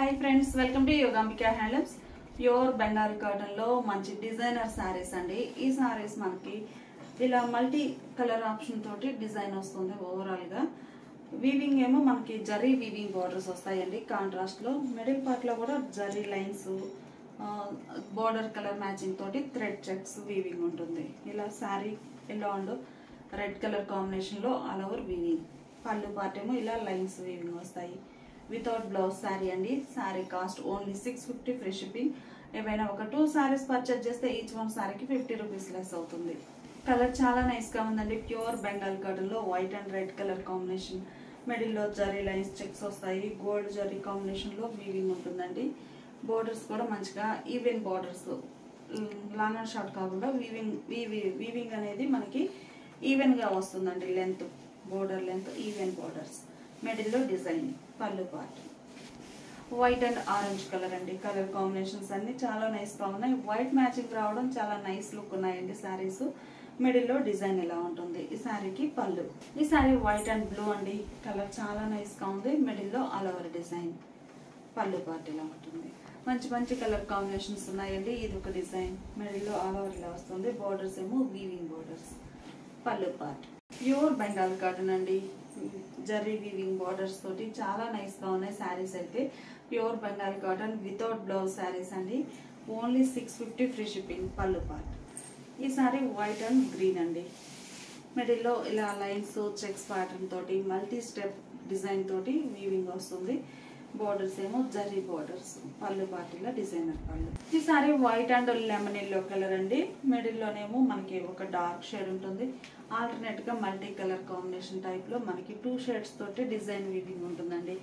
High friends welcome to Yogambika handlooms pure Bengal cotton लो मंची designer saris अंडी ई सारीस मनकी ఇలా మల్టీ కలర్ ఆప్షన్ తోటి డిజైన్ వస్తుంది ఓవరాల్ గా వీవింగ్ ఏమో మనకి జరీ వీవింగ్ బోర్డర్స్ వస్తాయండి కాంట్రాస్ట్ లో మిడిల్ పార్ట్ లో కూడా zari lines border colour matching తోటి థ్రెడ్ చెక్స్ వీవింగ్ ఉంటుంది ఇలా sari yellow and red colour combination లో all over weaving pallu part ఏమో ఇలా లైన్స్ వీవింగ్ వస్తాయి వితౌట్ బ్లౌజ్ సారీ అండి sorry cost only 650 free shipping ఏమైనా ఒక 2 సారీస్ పర్చేస్ చేస్తే ఈచ్ వన్ సారీకి 50 రూపీస్ లెస్ అవుతుంది కలర్ చాలా నైస్ గా ఉందండి ప్యూర్ బెంగాల్ కాటన్ లో white and red colour combination middle లో జరీ లైన్స్ చెక్స్ వస్తాయి గోల్డ్ జరీ కాంబినేషన్ లో వీవింగ్ ఉంటుందండి బోర్డర్స్ కూడా మంచిగా even borders long and short కాకుండా వీవింగ్ అనేది మనకి ఈవెన్ గా వస్తుందండి length border length even borders middle లో design pallu part white and orange colour అండి కలర్ కాంబినేషన్స్ అన్ని చాలా నైస్ గా ఉన్నాయి వైట్ మ్యాచింగ్ రావడం చాలా నైస్ లుక్ ఉన్నాయండి సారీస్ మిడిల్ లో డిజైన్ ఎలా ఉంటుంది ఈ సారీకి పళ్ళు ఈ సారీ వైట్ అండ్ బ్లూ అండి కలర్ చాలా నైస్ గా ఉంది మిడిల్ లో all over design pallu part ఇలా ఉంటుంది మంచి మంచి కలర్ కాంబినేషన్స్ ఉన్నాయండి ఇది ఒక డిజైన్ మిడిల్ లో ఆల్ ఓవర్ ఇలా వస్తుంది బోర్డర్స్ ఏమో వీవింగ్ బోర్డర్స్ పళ్ళు పార్ట్ ప్యూర్ బెంగాల్ కాటన్ అండి జరీ వీవింగ్ బోర్డర్స్ తోటి చాలా నైస్ గా ఉన్నాయి సారీస్ అయితే pure Bengal cotton without blouse saris అండి ఓన్లీ 650 ఫ్రీ షిప్పింగ్ పళ్ళు పార్ట్ ఈ సారీ వైట్ అండ్ గ్రీన్ అండి మిడిల్ లో ఇలా లైన్స్ చెక్స్ ప్యాటర్న్ తోటి మల్టీ స్టెప్ డిజైన్ తోటి వీవింగ్ వస్తుంది బోర్డర్స్ ఏమో జరీ బోర్డర్స్ పళ్ళు పార్టీలో డిజైనర్ పళ్ళు ఈ sorry white and lemon yellow colour అండి మిడిల్ లోనేమో మనకి ఒక డార్క్ షేడ్ ఉంటుంది ఆల్టర్నేట్ గా మల్టీ కలర్ కాంబినేషన్ టైప్ లో మనకి 2 షేడ్స్ తోటి డిజైన్ వీవింగ్ ఉంటుందండి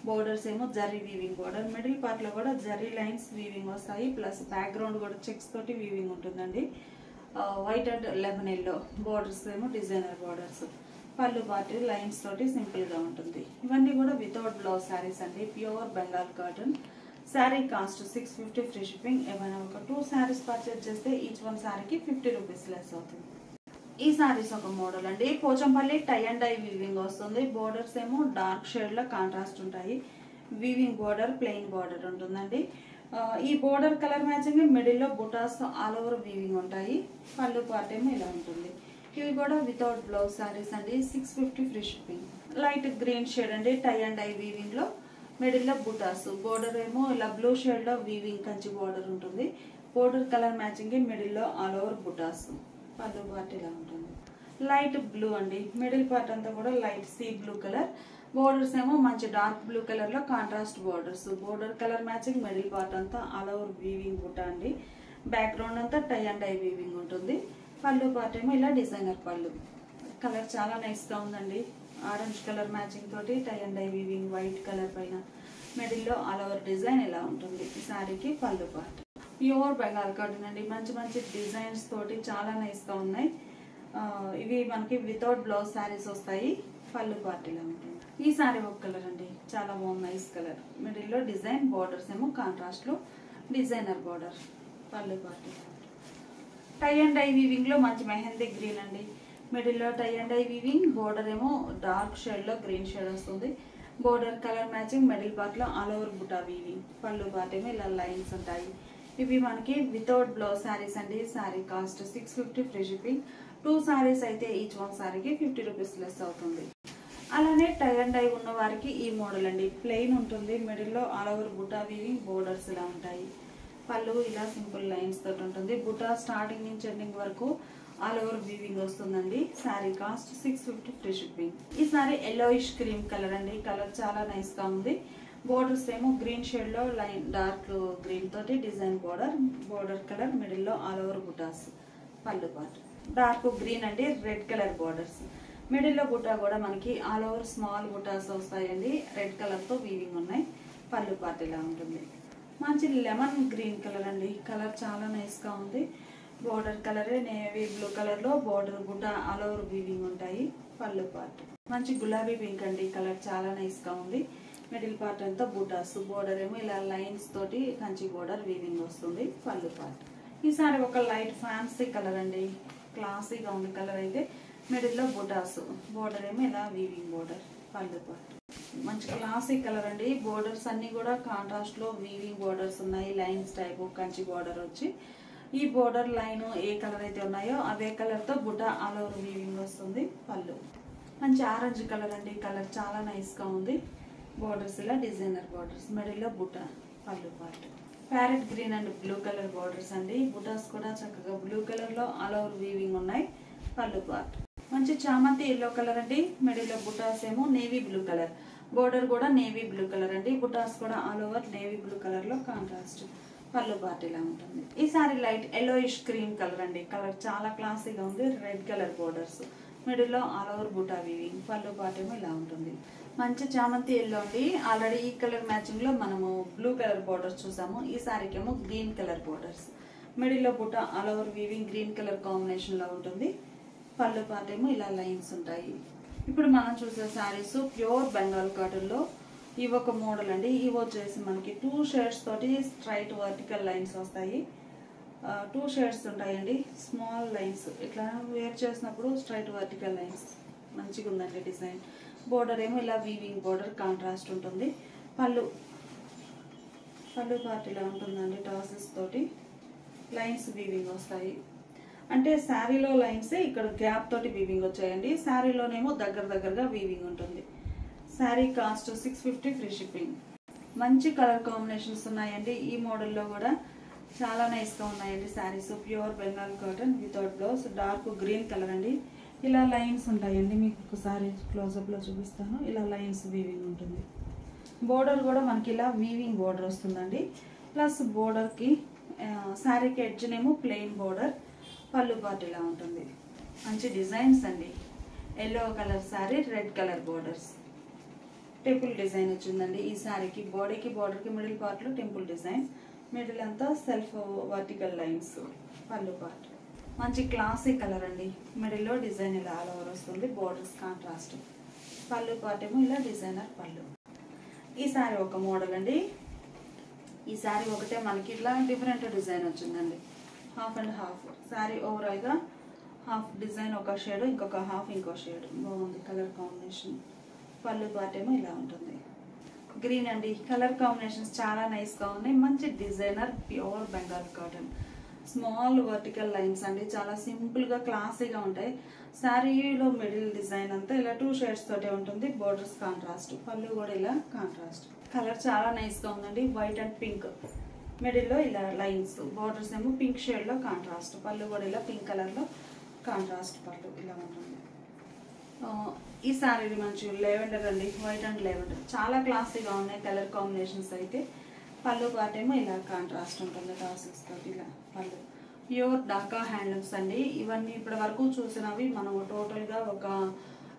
బోర్డర్స్ ఏమో zari weaving border middle part లో కూడా జరీ లైన్స్ వీవింగ్ వస్తాయి ప్లస్ బ్యాక్ గ్రౌండ్ కూడా చెక్స్ తోటి వీవింగ్ ఉంటుందండి white and lemon yellow borders ఏమో డిజైనర్ బోర్డర్స్ పళ్ళు పార్ట్ లైన్స్ తోటి సింపుల్ గా ఉంటుంది ఇవన్నీ కూడా వితౌట్ బ్లౌజ్ సారీస్ అండి pure Bengal cotton sorry cost 650 free shipping ఏమైనా ఒక 2 సారీస్ పర్చేస్ చేస్తే ఈచ్ వన్ సారీకి 50 రూపీస్ లెస్ అవుతుంది ఈ సారీస్ ఒక మోడల్ అండి Pochampally tie and dye weaving వస్తుంది బోర్డర్స్ ఏమో డార్క్ షేడ్ లో కాంట్రాస్ట్ ఉంటాయి వీవింగ్ బోర్డర్ ప్లెయిన్ బోర్డర్ ఉంటుందండి ఈ బోర్డర్ కలర్ మ్యాచింగ్ మిడిల్ లో బుటాస్ ఆల్ ఓవర్ వీవింగ్ ఉంటాయి పళ్ళు పార్ట్ ఏమో ఇలా ఉంటుంది ఇవి కూడా వితౌట్ బ్లౌజ్ సారీస్ అండి 650 free shipping light green shade అండి టై అండ్ డై వీవింగ్ లో మిడిల్ లో బుటాస్ బోర్డర్ ఏమో ఇలా బ్లూ షేడ్ లో వీవింగ్ కంచి బోర్డర్ ఉంటుంది బోర్డర్ కలర్ మ్యాచింగ్ మిడిల్ లో all over butas pallu part ఇలా ఉంటుంది లైట్ బ్లూ అండి మిడిల్ పార్ట్ అంతా కూడా light sea blue colour borders ఏమో మంచి డార్క్ బ్లూ కలర్ లో contrast borders border colour matching middle part అంతా ఆల్ ఓవర్ వీవింగ్ బుటా అండి బ్యాక్ గ్రౌండ్ అంతా టై అండ్ డై వీవింగ్ ఉంటుంది పళ్ళు పార్ట్ ఏమో ఇలా డిజైనర్ పళ్ళు కలర్ చాలా నైస్ గా ఉందండి ఆరెంజ్ కలర్ మ్యాచింగ్ తోటి tie and dye weaving white colour పైన మిడిల్ లో ఆల్ ఓవర్ డిజైన్ ఇలా ఉంటుంది ఈ సారీకి పళ్ళు పార్ట్ ప్యూర్ బెంగాల్ కాటన్ అండి మంచి మంచి డిజైన్స్ తోటి చాలా నైస్ గా ఉన్నాయి ఇవి మనకి వితౌట్ బ్లౌజ్ సారీస్ వస్తాయి పళ్ళు పార్ట్ ఇలా ఉంటుంది ఈ సారీ ఒక కలర్ అండి చాలా బాగుంది నైస్ కలర్ మిడిల్ లో డిజైన్ బోర్డర్స్ ఏమో కాంట్రాస్ట్ లో designer border pallu part tie and dye weaving లో మంచి మెహందీ గ్రీన్ అండి మిడిల్ లో tie and dye weaving border ఏమో డార్క్ షేడ్ లో గ్రీన్ షేడ్ వస్తుంది border colour matching middle part లో all over buta weaving pallu part ఏమో ఇలా లైన్స్ ఉంటాయి ఇవి మనకి వితౌట్ బ్లౌజ్ సారీస్ అండి sorry cost 650 free shipping 2 saris అయితే ఈచ్ వన్ సారీకి 50 రూపీస్ లెస్ అవుతుంది అలానే టై అండ్ డై ఉన్న వారికి ఈ మోడల్ అండి ప్లెయిన్ ఉంటుంది మిడిల్ లో all over buta weaving borders ఇలా ఉంటాయి పళ్ళు ఇలా సింపుల్ లైన్స్ తోటి ఉంటుంది బుటా స్టార్టింగ్ నుంచి ఎండింగ్ వరకు ఆల్ ఓవర్ వీవింగ్ వస్తుందండి సారీ కాస్ట్ 650 ఫ్రీ షిప్పింగ్ ఈ సారీ ఎల్లోయిష్ క్రీమ్ కలర్ అండి కలర్ చాలా నైస్ గా ఉంది బోర్డర్స్ ఏమో గ్రీన్ షేడ్ లో లైన్ డార్క్ గ్రీన్ తోటి డిజైన్ బోర్డర్ కలర్ మిడిల్ లో all over butas pallu part dark green అండి రెడ్ కలర్ బోర్డర్స్ మిడిల్ లో బుటా కూడా మనకి ఆల్ ఓవర్ స్మాల్ బుటాస్ వస్తాయండి రెడ్ కలర్ తో వీవింగ్ ఉన్నాయి పళ్ళు పార్ట్ ఇలా ఉంటుంది మంచి లెమన్ గ్రీన్ కలర్ అండి కలర్ చాలా నైస్ గా ఉంది బోర్డర్ కలరే నేవీ బ్లూ కలర్ లో border buta all over weaving ఉంటాయి పళ్ళు పార్ట్ మంచి గులాబీ పింక్ అండి కలర్ చాలా నైస్ గా ఉంది మిడిల్ పార్ట్ అంతా బుటాస్ బోర్డర్ ఏమో ఇలా లైన్స్ తోటి కంచి బోర్డర్ వీవింగ్ వస్తుంది పళ్ళు పార్ట్ ఈసారి ఒక లైట్ ఫ్యాన్సీ కలర్ అండి క్లాసీగా ఉంది కలర్ అయితే మిడిల్ లో బుటాస్ బోర్డర్ ఏమో ఇలా వీవింగ్ బోర్డర్ పళ్ళు పార్ట్ మంచి క్లాసిక్ కలర్ అండి. బోర్డర్స్ అన్ని కూడా కాంట్రాస్ట్ లో వీవింగ్ బోర్డర్స్ ఉన్నాయి. లైన్స్ టైప్ కంచి బోర్డర్ వచ్చి ఈ బోర్డర్ లైన్ ఏ కలర్ అయితే ఉన్నాయో అవే కలర్ తో బుటా ఆల్ ఓవర్ వీవింగ్ వస్తుంది. పళ్ళు మంచి ఆరెంజ్ కలర్ అండి. కలర్ చాలా నైస్ గా ఉంది. బోర్డర్స్ ఇలా డిజైనర్ బోర్డర్స్, మిడిల్ లో బుటా. పళ్ళు part parrot green and blue colour borders అండి. బుటాస్ కూడా చక్కగా బ్లూ కలర్ లో ఆల్ ఓవర్ వీవింగ్ ఉన్నాయి. పళ్ళు పార్ట్ మంచి చామంతి ఎల్లో కలర్ అండి. మిడిల్ లో బుటాస్ ఏమో నేవీ బ్లూ కలర్, బోర్డర్ కూడా నేవీ బ్లూ కలర్ అండి. బుటాస్ కూడా all over navy blue colour లో కాంట్రాస్ట్. పళ్ళు పార్ట్ ఇలా ఉంటుంది. ఈ sorry light yellowish cream colour అండి. కలర్ చాలా క్లాసీగా ఉంది. రెడ్ కలర్ బోర్డర్స్, మిడిల్ లో all over buta weaving. Pallu part ఏమో ఇలా ఉంటుంది. మంచి చామంతి ఎల్లో అండి. ఆల్రెడీ ఈ కలర్ మ్యాచింగ్ లో మనము బ్లూ కలర్ బోర్డర్స్ చూసాము. ఈ సారీకి ఏమో గ్రీన్ కలర్ బోర్డర్స్, మిడిల్ లో buta all over weaving green colour combination లో ఉంటుంది. పళ్ళు పార్ట్ ఏమో ఇలా లైన్స్ ఉంటాయి. ఇప్పుడు మనం చూసే శారీస్ ప్యూర్ బెంగాల్ కాటన్ లో ఇవి ఒక మోడల్ అండి. ఇవి వచ్చేసి మనకి 2 షేడ్స్ తోటి స్ట్రైట్ వర్టికల్ లైన్స్ వస్తాయి. 2 షేడ్స్ ఉంటాయండి. స్మాల్ లైన్స్ ఇట్లా వేర్ చేసినప్పుడు స్ట్రైట్ వర్టికల్ లైన్స్ మంచిగా ఉందండి డిజైన్. బోర్డర్ ఏమో ఇలా వీవింగ్ బోర్డర్ కాంట్రాస్ట్ ఉంటుంది. పళ్ళు పార్ట్ ఇలా ఉంటుందండి. టాసెస్ తోటి లైన్స్ వీవింగ్ వస్తాయి. అంటే శారీలో లైన్స్ ఇక్కడ గ్యాప్ తోటి వీవింగ్ వచ్చాయండి. శారీలోనేమో దగ్గరగా వీవింగ్ ఉంటుంది. Sari cost 650 free shipping. మంచి కలర్ కాంబినేషన్స్ ఉన్నాయండి. ఈ మోడల్లో కూడా చాలా నైస్ గా ఉన్నాయండి saris. Pure Bengal cotton without blouse, dark green colour అండి. ఇలా లైన్స్ ఉంటాయండి. మీకు ఒకసారి క్లోజప్ లో చూపిస్తాను. ఇలా లైన్స్ వీవింగ్ ఉంటుంది. బోర్డర్ కూడా మనకి ఇలా వీవింగ్ బోర్డర్ వస్తుందండి. ప్లస్ బోర్డర్ కి శారీకి ఎడ్జ్ నేమో ప్లెయిన్ బోర్డర్. పళ్ళు పార్ట్ ఇలా ఉంటుంది. మంచి డిజైన్స్ అండి. Yellow colour sari, red colour borders, temple design వచ్చిందండి ఈ శారీకి. బాడీకి బోర్డర్ కి మిడిల్ పార్ట్ లో టెంపుల్ డిజైన్, మిడిల్ అంతా సెల్ఫ్ వర్టికల్ లైన్స్. పళ్ళు పార్ట్ మంచి క్లాసిక్ కలర్ అండి. మిడిల్ లో డిజైన్ ఇలా ఆల్ ఓవర్ వస్తుంది. Borders contrast. పళ్ళు పార్ట్ ఏమో ఇలా డిజైనర్ పళ్ళు. ఈ శారీ ఒక మోడల్ అండి. ఈ శారీ ఒకటే మనకి ఇట్లా డిఫరెంట్ డిజైన్ వచ్చిందండి. Half and half sari overall గా హాఫ్ డిజైన్ ఒక షేడ్, ఇంకొక హాఫ్ ఇంకో షేడ్. బాగుంది కలర్ కాంబినేషన్. పళ్ళు పార్ట్ ఏమో ఇలా ఉంటుంది. గ్రీన్ అండి. కలర్ కాంబినేషన్స్ చాలా నైస్ గా ఉన్నాయి. మంచి designer pure Bengal cotton. Small vertical lines అండి. చాలా సింపుల్ గా క్లాసీగా ఉంటాయి. శారీలో మిడిల్ డిజైన్ అంతా ఇలా 2 షేడ్స్ తోటే ఉంటుంది. Borders contrast. పళ్ళు కూడా ఇలా కాంట్రాస్ట్. కలర్ చాలా నైస్ గా ఉందండి. వైట్ అండ్ పింక్, మిడిల్ లో ఇలా లైన్స్. బోర్డర్స్ ఏమో పింక్ షేడ్ లో కాంట్రాస్ట్. పళ్ళు కూడా ఇలా పింక్ కలర్ లో కాంట్రాస్ట్ పళ్ళు ఇలా ఉంటుంది. ఈ శారీ మంచి లెవెండర్ అండి. వైట్ అండ్ లెవెండర్ చాలా క్లాసీగా ఉన్నాయి కలర్ కాంబినేషన్స్ అయితే. పళ్ళు పార్ట్ ఏమో ఇలా కాంట్రాస్ట్ ఉంటుంది. టాసెస్ తోటి ఇలా పళ్ళు. ప్యూర్ ఢాకా హ్యాండ్లూమ్స్ అండి. ఇవన్నీ ఇప్పటి వరకు చూసినవి మనం టోటల్ గా ఒక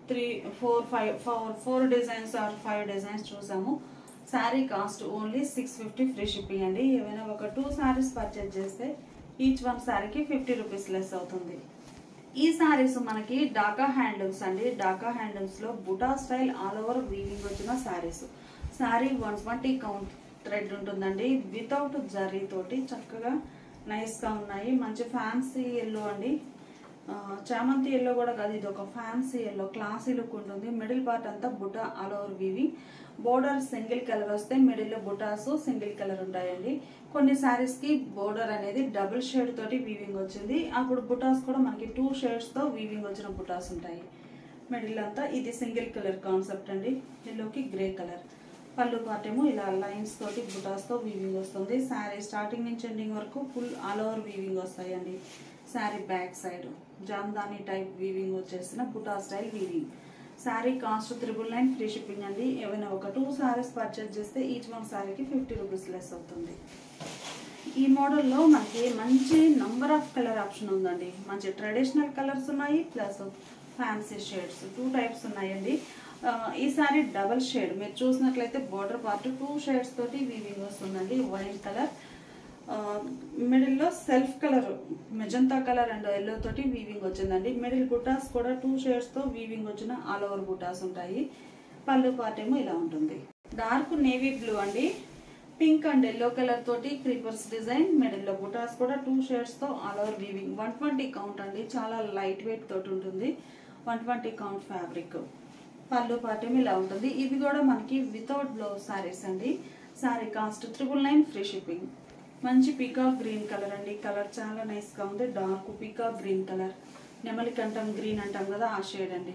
3, 4, 5 డిజైన్స్ ఆర్ 5 డిజైన్స్ చూసాము. Sari cost only 650 free shipping అండి. ఏమైనా ఒక 2 శారీస్ పర్చేజ్ చేస్తే ఈచ్ వన్ శారీకి 50 రూపీస్ లెస్ అవుతుంది. ఈ శారీస్ మనకి ఢాకా హ్యాండ్లూమ్స్ అండి. ఢాకా హ్యాండ్లూమ్స్ లో buta style all over weaving వచ్చిన శారీస్. శారీ 120 కౌంట్ థ్రెడ్ ఉంటుందండి. వితౌట్ జరీ తోటి చక్కగా నైస్ గా ఉన్నాయి. మంచి ఫ్యాన్సీ ఎల్లో అండి. చామంతి ఎల్లో కూడా కాదు, ఇది ఒక ఫ్యాన్సీ ఎల్లో. క్లాసీ లుక్ ఉంటుంది. మిడిల్ పార్ట్ అంతా buta all over weaving. Border single colour వస్తే మిడిల్ లో బుటాస్ సింగిల్ కలర్ ఉంటాయండి. కొన్ని శారీస్ కి బోర్డర్ అనేది డబుల్ షేడ్ తోటి వీవింగ్ వచ్చింది. అప్పుడు బుటాస్ కూడా మనకి 2 షేడ్స్ తో వీవింగ్ వచ్చిన బుటాస్ ఉంటాయి. మిడిల్ అంతా ఇది సింగిల్ కలర్ కాన్సెప్ట్ అండి. ఎల్లోకి గ్రే కలర్. పళ్ళు పార్ట్ ఏమో ఇలా లైన్స్ తోటి బుటాస్ తో వీవింగ్ వస్తుంది. శారీ స్టార్టింగ్ నుంచి ఎండింగ్ వరకు ఫుల్ ఆల్ ఓవర్ వీవింగ్ వస్తాయండి. Sari back side Jamdani type weaving వచ్చేసిన buta style weaving. Sari cost 999 free shipping అండి. ఏమైనా ఒక 2 శారీస్ పర్చేజ్ చేస్తే ఈచ్ వన్ శారీకి 50 రూపీస్ లెస్ అవుతుంది. ఈ మోడల్లో మనకి మంచి నంబర్ ఆఫ్ కలర్ ఆప్షన్ ఉందండి. మంచి ట్రెడిషనల్ కలర్స్ ఉన్నాయి, ప్లస్ ఫ్యాన్సీ షేడ్స్ 2 టైప్స్ ఉన్నాయండి. ఈ సారీ డబల్ షేడ్ మీరు చూసినట్లయితే బోర్డర్ పార్ట్ 2 షేడ్స్ తోటి వీవింగ్ వస్తుందండి. వైట్ కలర్, మిడిల్ లో self colour magenta colour and yellow తోటి వీవింగ్ వచ్చిందండి. మిడిల్ బుటాస్ కూడా 2 షేడ్స్ తో వీవింగ్ వచ్చిన ఆల్ ఓవర్ బుటాస్ ఉంటాయి. పళ్ళు పార్ట్ ఏమో ఇలా ఉంటుంది. డార్క్ నేవీ బ్లూ అండి. పింక్ అండ్ ఎల్లో కలర్ తోటి క్రీపర్స్ డిజైన్. మిడిల్ లో బుటాస్ కూడా 2 షేడ్స్ తో ఆల్ ఓవర్ వీవింగ్. 120 కౌంట్ అండి. చాలా లైట్ వెయిట్ తోటి ఉంటుంది. 120 కౌంట్ ఫ్యాబ్రిక్. పళ్ళు పార్ట్ ఏమో ఇలా ఉంటుంది. ఇవి కూడా మనకి వితౌట్ బ్లౌజ్ సారీస్ అండి. Sorry cost 999 free shipping. మంచి పీకాక్ గ్రీన్ కలర్ అండి. కలర్ చాలా నైస్ గా ఉంది. డార్క్ పీకాక్ గ్రీన్ కలర్, నెమలి కంఠం గ్రీన్ అంటాం కదా ఆ షేడ్ అండి.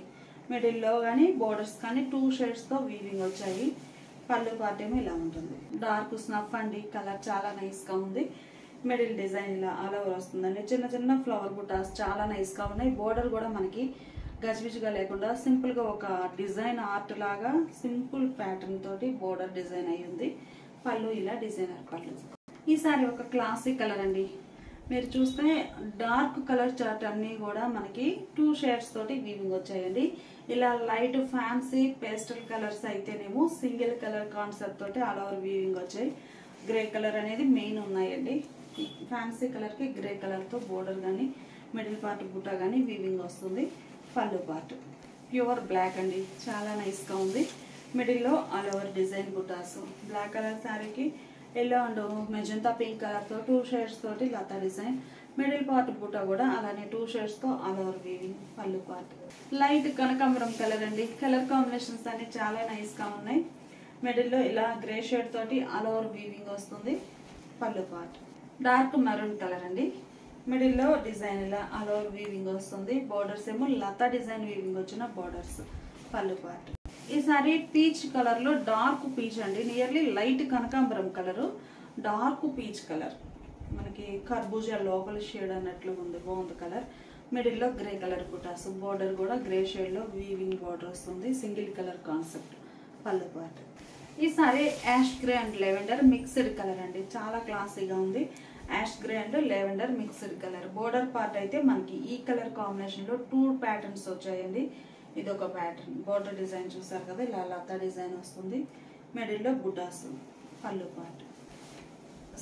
మిడిల్ లో కానీ బోర్డర్స్ కానీ 2 షేడ్స్ తో వీవింగ్ వచ్చాయి. పళ్ళు పార్ట్ ఏమో ఇలా ఉంటుంది. డార్క్ స్నఫ్ అండి. కలర్ చాలా నైస్ గా ఉంది. మిడిల్ డిజైన్ ఇలా ఆల్ ఓవర్ వస్తుందండి. చిన్న చిన్న ఫ్లవర్ బుటాస్ చాలా నైస్ గా ఉన్నాయి. బోర్డర్ కూడా మనకి గజిబిజిగా లేకుండా సింపుల్ గా ఒక డిజైన్ ఆర్ట్ లాగా సింపుల్ ప్యాటర్న్ తోటి బోర్డర్ డిజైన్ అయి ఉంది. పళ్ళు ఇలా డిజైనర్ పళ్ళు. ఈ సారీ ఒక క్లాసిక్ కలర్ అండి. మీరు చూస్తే డార్క్ కలర్ చార్ట్ అన్ని కూడా మనకి 2 షేడ్స్ తోటి వీవింగ్ వచ్చాయండి. ఇలా లైట్ ఫ్యాన్సీ పేస్టల్ కలర్స్ అయితేనేమో సింగిల్ కలర్ కాన్సెప్ట్ తోటి ఆల్ ఓవర్ వీవింగ్ వచ్చాయి. గ్రే కలర్ అనేది మెయిన్ ఉన్నాయండి. ఫ్యాన్సీ కలర్ కి గ్రే కలర్ తో బోర్డర్ గానీ మిడిల్ పార్ట్ బుట్ట గానీ వీవింగ్ వస్తుంది. పళ్ళు పార్ట్ ప్యూర్ బ్లాక్ అండి. చాలా నైస్ గా ఉంది. మిడిల్ లో ఆల్ ఓవర్ డిజైన్ బుటాస్. బ్లాక్ కలర్ శారీకి yellow and magenta pink colour తో 2 షేడ్స్ తోటి లతా డిజైన్. మిడిల్ పార్ట్ బుట్ట కూడా అలానే 2 షేడ్స్ తో all over weaving. Pallu part light కనకాంబరం కలర్ అండి. కలర్ కాంబినేషన్స్ అన్ని చాలా నైస్ గా ఉన్నాయి. మిడిల్ లో ఇలా గ్రే షేడ్ తోటి ఆల్ ఓవర్ వీవింగ్ వస్తుంది. పళ్ళు పార్ట్ డార్క్ మెరూన్ కలర్ అండి. మిడిల్ లో డిజైన్ ఇలా ఆల్ ఓవర్ వీవింగ్ వస్తుంది. బోర్డర్స్ ఏమో లతా డిజైన్ వీవింగ్ వచ్చిన బోర్డర్స్. పళ్ళు పార్ట్ ఈసారి పీచ్ కలర్ లో డార్క్ పీచ్ అండి. నియర్లీ లైట్ కనకాంబరం కలర్, డార్క్ పీచ్ కలర్. మనకి కర్బూజా లోపల షేడ్ అన్నట్లు ఉంది. బాగుంది కలర్. మిడిల్ లో గ్రే కలర్ బుటాస్. బోర్డర్ కూడా గ్రే షేడ్ లో వీవింగ్ బోర్డర్ వస్తుంది. Single colour concept. Pallu part ఈసారి ash grey and lavender mixed colour అండి. చాలా క్లాసీగా ఉంది. Ash grey and lavender mixed colour. Border part అయితే మనకి ఈ కలర్ కాంబినేషన్ లో 2 ప్యాటర్న్స్ వచ్చాయండి. ఇది ఒక ప్యాటర్న్. బోర్డర్ డిజైన్ చూసారు కదా, ఇలా లతా డిజైన్ వస్తుంది. మిడిల్ లో బుటాస్. Pallu part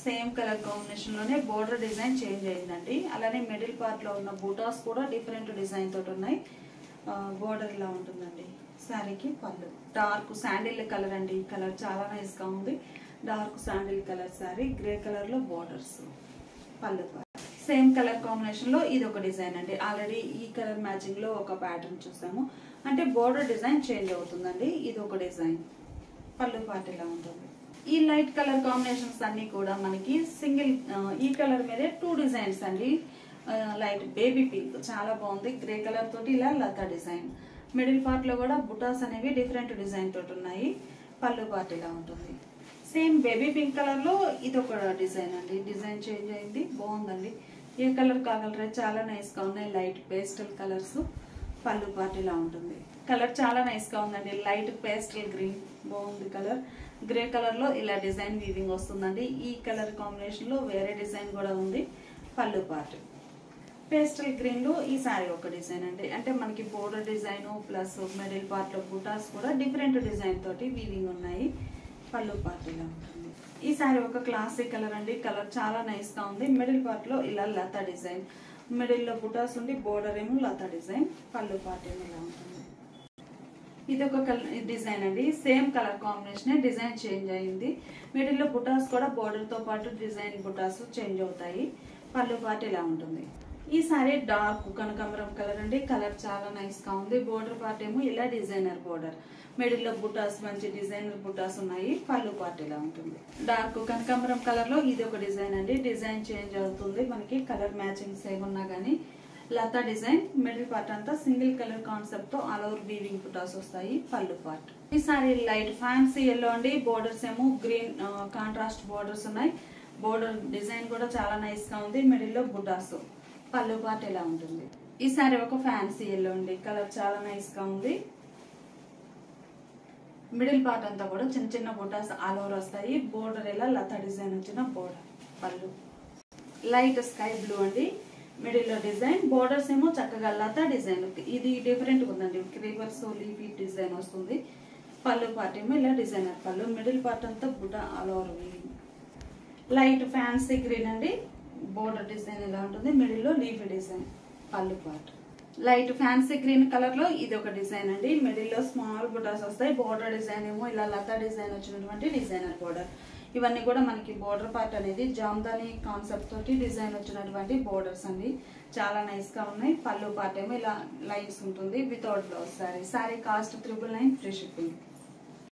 same colour combination లోనే బోర్డర్ డిజైన్ చేంజ్ అయిందండి. అలానే మిడిల్ పార్ట్ లో ఉన్న బుటాస్ కూడా డిఫరెంట్ డిజైన్ తోటి ఉన్నాయి. బోర్డర్ ఇలా ఉంటుందండి. శారీకి పళ్ళు డార్క్ శాండిల్ కలర్ అండి. కలర్ చాలా నైస్ గా ఉంది. Dark sandal colour sari. Grey colour లో బోర్డర్స్. పళ్ళు పార్ట్ సేమ్ కలర్ కాంబినేషన్ లో ఇది ఒక డిజైన్ అండి. ఆల్రెడీ ఈ కలర్ మ్యాచింగ్ లో ఒక ప్యాటర్న్ చూసాము. అంటే బోర్డర్ డిజైన్ చేంజ్ అవుతుందండి. ఇది ఒక డిజైన్. పళ్ళు పార్ట్ ఇలా ఉంటుంది. ఈ లైట్ కలర్ కాంబినేషన్స్ అన్ని కూడా మనకి సింగిల్ ఈ కలర్ మీదే 2 డిజైన్స్ అండి. లైట్ బేబీ పింక్ చాలా బాగుంది. గ్రే కలర్ తోటి ఇలా లతా డిజైన్. మిడిల్ పార్ట్ లో కూడా బుటాస్ అనేవి డిఫరెంట్ డిజైన్ తోటి ఉన్నాయి. పళ్ళు పార్ట్ ఇలా ఉంటుంది. సేమ్ బేబీ పింక్ కలర్ లో ఇది ఒక డిజైన్ అండి. డిజైన్ చేంజ్ అయింది. బాగుందండి. ఏ కలర్ కాగలరే చాలా నైస్ గా ఉన్నాయి. Light pastel colours. పళ్ళు పార్ట్ ఇలా ఉంటుంది. కలర్ చాలా నైస్ గా ఉందండి. లైట్ పేస్టల్ గ్రీన్ బాగుంది కలర్. గ్రే కలర్ లో ఇలా డిజైన్ వీవింగ్ వస్తుందండి. ఈ కలర్ కాంబినేషన్ లో వేరే డిజైన్ కూడా ఉంది. పళ్ళు పార్ట్ పేస్టల్ గ్రీన్ లో ఈ సారీ ఒక డిజైన్ అండి. అంటే మనకి border design plus middle part లో బుటాస్ కూడా డిఫరెంట్ డిజైన్ తోటి వీవింగ్ ఉన్నాయి. పళ్ళు పార్ట్ ఇలా ఉంటుంది. ఈ సారీ ఒక క్లాసిక్ కలర్ అండి. కలర్ చాలా నైస్ గా ఉంది. మిడిల్ పార్ట్ లో ఇలా లతా డిజైన్. మిడిల్ లో బుటాస్ ఉండి బోర్డర్ ఏమో లతా డిజైన్. పళ్ళు పార్ట్ ఏమో ఇలా ఉంటుంది. ఇది ఒక డిజైన్ అండి. Same colour combination. Design change అయింది. మిడిల్ లో బుటాస్ కూడా బోర్డర్ తో పాటు డిజైన్ బుటాస్ చేంజ్ అవుతాయి. పళ్ళు పార్ట్ ఇలా ఉంటుంది. ఈ సారీ డార్క్ కనకాంబరం కలర్ అండి. కలర్ చాలా నైస్ గా ఉంది. బోర్డర్ పార్ట్ ఏమో ఇలా డిజైనర్ బోర్డర్. మిడిల్ లో బుటాస్ మంచి డిజైనర్ బుటాస్ ఉన్నాయి. పళ్ళు పార్ట్ ఇలా ఉంటుంది. డార్క్ కనకాంబరం కలర్ లో ఇది ఒక డిజైన్ అండి. డిజైన్ చేంజ్ అవుతుంది. మనకి కలర్ మ్యాచింగ్స్ ఏమన్నా గానీ లతా డిజైన్. మిడిల్ పార్ట్ అంతా సింగిల్ కలర్ కాన్సెప్ట్ తో ఆల్ ఓవర్ వీవింగ్ బుటాస్ వస్తాయి. పళ్ళు పార్ట్ ఈ సారీ లైట్ ఫ్యాన్సీ ఎల్లో అండి. బోర్డర్స్ ఏమో గ్రీన్ కాంట్రాస్ట్ బోర్డర్స్ ఉన్నాయి. బోర్డర్ డిజైన్ కూడా చాలా నైస్ గా ఉంది. మిడిల్ లో బుటాస్. పళ్ళు పార్ట్ ఇలా ఉంటుంది. ఈ సారీ ఒక ఫ్యాన్సీ ఎల్లో అండి. కలర్ చాలా నైస్ గా ఉంది. మిడిల్ పార్ట్ అంతా కూడా చిన్న చిన్న బుటాస్ ఆల్ ఓవర్ వస్తాయి. బోర్డర్ ఇలా లతా డిజైన్ వచ్చిన బోర్డర్. పళ్ళు లైట్ స్కై బ్లూ అండి. మిడిల్ లో డిజైన్. బోర్డర్స్ ఏమో చక్కగా లతా డిజైన్. ఇది డిఫరెంట్ ఉందండి. రివర్స్ లీఫీ డిజైన్ వస్తుంది. పళ్ళు పార్ట్ ఏమో ఇలా డిజైనర్ పళ్ళు. మిడిల్ పార్ట్ అంతా buta all over weaving. Light fancy green అండి. బోర్డర్ డిజైన్ ఇలా ఉంటుంది. మిడిల్ లో leafy design. Pallu part light fancy green colour లో ఇది ఒక డిజైన్ అండి. మిడిల్ లో స్మాల్ బుటాస్ వస్తాయి. బోర్డర్ డిజైన్ ఏమో ఇలా లతా డిజైన్ వచ్చినటువంటి డిజైనర్ బోర్డర్. ఇవన్నీ కూడా మనకి బోర్డర్ పార్ట్ అనేది జామ్దాని కాన్సెప్ట్ తోటి డిజైన్ వచ్చినటువంటి బోర్డర్స్ అండి. చాలా నైస్ గా ఉన్నాయి. పళ్ళు పార్ట్ ఏమో ఇలా లైన్స్ ఉంటుంది without blouse sorry. Sorry cost 999 free shipping.